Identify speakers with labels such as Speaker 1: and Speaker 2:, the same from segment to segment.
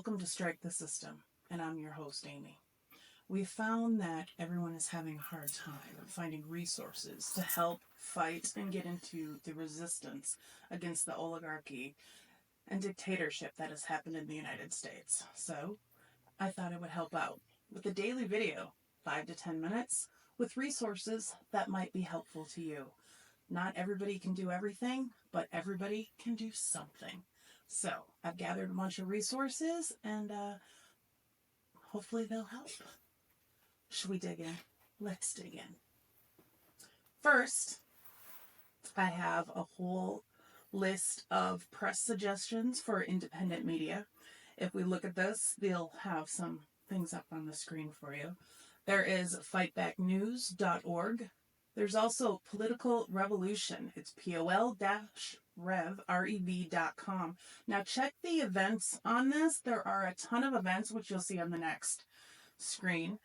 Speaker 1: Welcome to Strike the System, and I'm your host, Amy. We found that everyone is having a hard time finding resources to help fight and get into the resistance against the oligarchy and dictatorship that has happened in the United States. So, I thought it would help out with a daily video, 5 to 10 minutes, with resources that might be helpful to you. Not everybody can do everything, but everybody can do something. So, I've gathered a bunch of resources and hopefully they'll help. Should we dig in? Let's dig in. First, I have a whole list of press suggestions for independent media. If we look at this, they'll have some things up on the screen for you. There is fightbacknews.org. There's also Political Revolution. It's pol-rev.com. Now check the events on this. There are a ton of events, which you'll see on the next screen.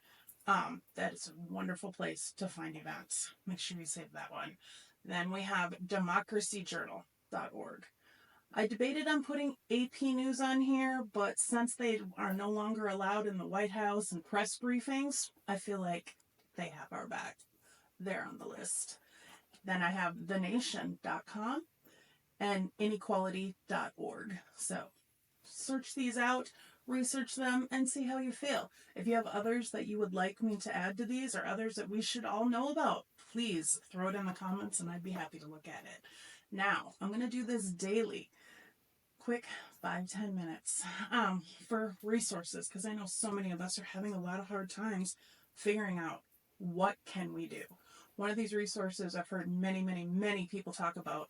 Speaker 1: That is a wonderful place to find events. Make sure you save that one. Then we have democracyjournal.org. I debated on putting AP News on here, but since they are no longer allowed in the White House and press briefings, I feel like they have our back. They're on the list. Then I have thenation.com and inequality.org. So search these out, research them, and see how you feel. If you have others that you would like me to add to these or others that we should all know about, please throw it in the comments and I'd be happy to look at it. Now, I'm going to do this daily. Quick 5-10 minutes for resources, because I know so many of us are having a lot of hard times figuring out what can we do. One of these resources I've heard many people talk about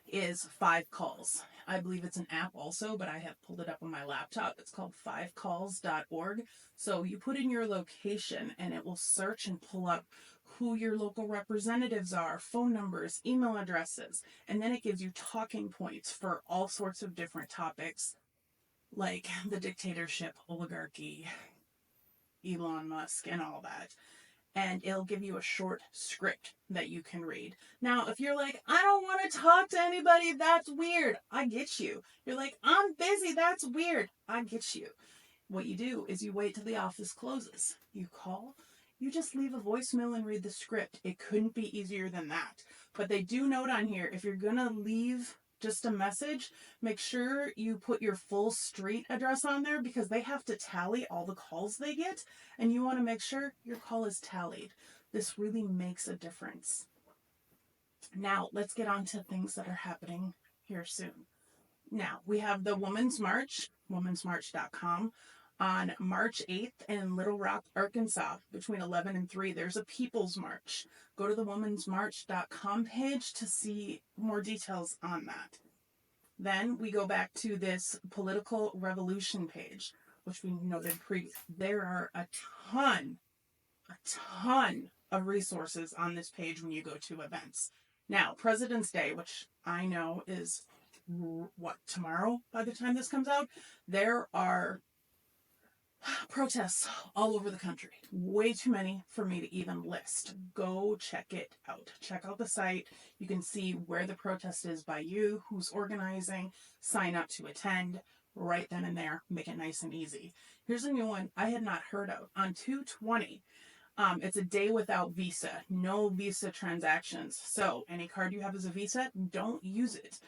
Speaker 1: is 5Calls. I believe it's an app also, but I have pulled it up on my laptop. It's called 5calls.org. So you put in your location and it will search and pull up who your local representatives are, phone numbers, email addresses, and then it gives you talking points for all sorts of different topics like the dictatorship, oligarchy, Elon Musk, and all that. And it'll give you a short script that you can read. Now, if you're like, I don't want to talk to anybody, that's weird. I get you. You're like, I'm busy, that's weird. I get you. What you do is you wait till the office closes. You call, you just leave a voicemail and read the script. It couldn't be easier than that. But they do note on here, if you're going to leave just a message, make sure you put your full street address on there because they have to tally all the calls they get, and you want to make sure your call is tallied. This really makes a difference. Now, let's get on to things that are happening here soon. Now, we have the Women's March, womensmarch.com. On March 8th in Little Rock, Arkansas, between 11 and 3, there's a People's March. Go to the womensmarch.com page to see more details on that. Then we go back to this Political Revolution page, which we noted previously. There are a ton of resources on this page when you go to events. Now, President's Day, which I know is, tomorrow by the time this comes out, there are protests all over the country. Way too many for me to even list. Go check it out. Check out the site. You can see where the protest is by you, who's organizing, sign up to attend right then and there. Make it nice and easy. Here's a new one I had not heard of. On 2/20, it's a day without Visa. No Visa transactions. So any card you have as a Visa, don't use it.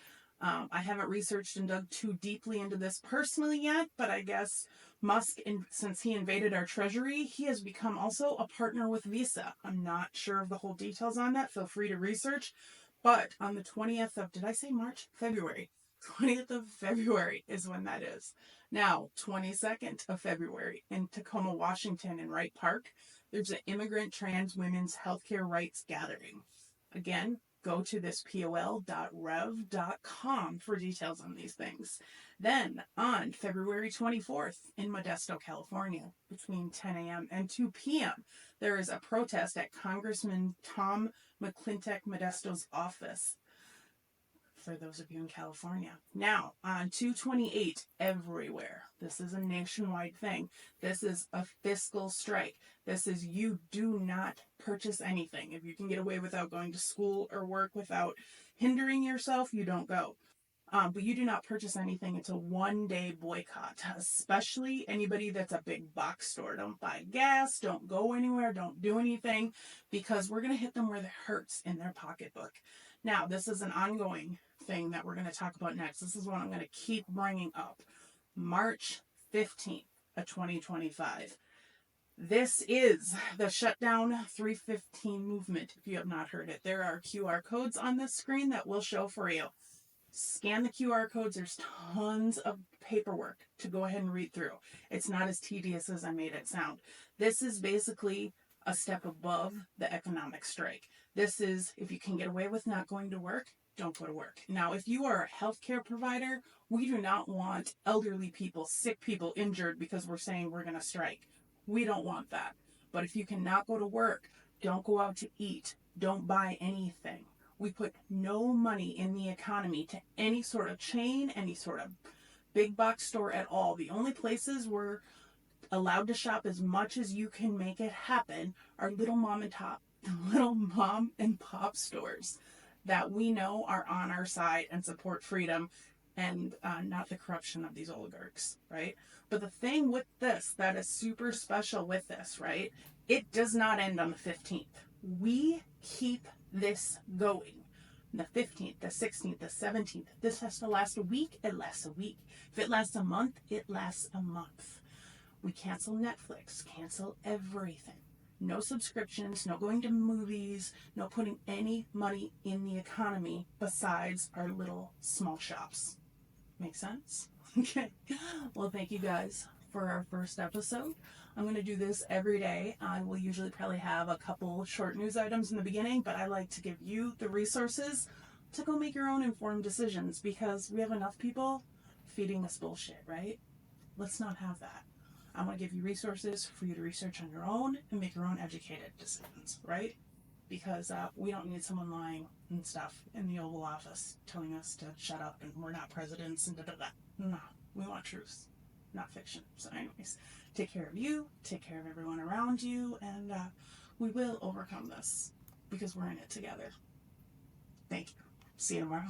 Speaker 1: I haven't researched and dug too deeply into this personally yet, but I guess Musk, since he invaded our treasury, he has become also a partner with Visa. I'm not sure of the whole details on that. Feel free to research. But on the 20th of, did I say March? February. 20th of February is when that is. Now, 22nd of February in Tacoma, Washington in Wright Park, there's an immigrant trans women's healthcare rights gathering. Again, go to this pol-rev.com for details on these things. Then on February 24th in Modesto, California, between 10 a.m. and 2 p.m., there is a protest at Congressman Tom McClintock Modesto's office. For those of you in California. Now, on 2/28, everywhere. This is a nationwide thing. This is a fiscal strike. This is you do not purchase anything. If you can get away without going to school or work without hindering yourself, you don't go. But you do not purchase anything. It's a 1-day boycott, especially anybody that's a big box store. Don't buy gas, don't go anywhere, don't do anything, because we're going to hit them where it hurts in their pocketbook. Now, this is an ongoing thing that we're going to talk about next. This is what I'm going to keep bringing up. March 15th of 2025. This is the Shutdown 315 movement, if you have not heard it. There are QR codes on this screen that will show for you. Scan the QR codes. There's tons of paperwork to go ahead and read through. It's not as tedious as I made it sound. This is basically a step above the economic strike. This is, if you can get away with not going to work, don't go to work. Now, if you are a healthcare provider, we do not want elderly people, sick people injured because we're saying we're going to strike. We don't want that. But if you cannot go to work, don't go out to eat. Don't buy anything. We put no money in the economy to any sort of chain, any sort of big box store at all. The only places we're allowed to shop as much as you can make it happen are little mom and pop stores that we know are on our side and support freedom and not the corruption of these oligarchs, right? But the thing with this that is super special with this, right? It does not end on the 15th. We keep this going. The 15th, the 16th, the 17th. This has to last a week, it lasts a week. If it lasts a month, it lasts a month. We cancel Netflix, cancel everything. No subscriptions, no going to movies, no putting any money in the economy besides our little small shops. Make sense? Okay. Well, thank you guys for our first episode. I'm going to do this every day. I will usually probably have a couple short news items in the beginning, but I like to give you the resources to go make your own informed decisions because we have enough people feeding us bullshit, right? Let's not have that. I want to give you resources for you to research on your own and make your own educated decisions, right? Because we don't need someone lying and stuff in the Oval Office telling us to shut up and we're not presidents and da-da-da. No, we want truth, not fiction. So anyways, take care of you, take care of everyone around you, and we will overcome this because we're in it together. Thank you. See you tomorrow.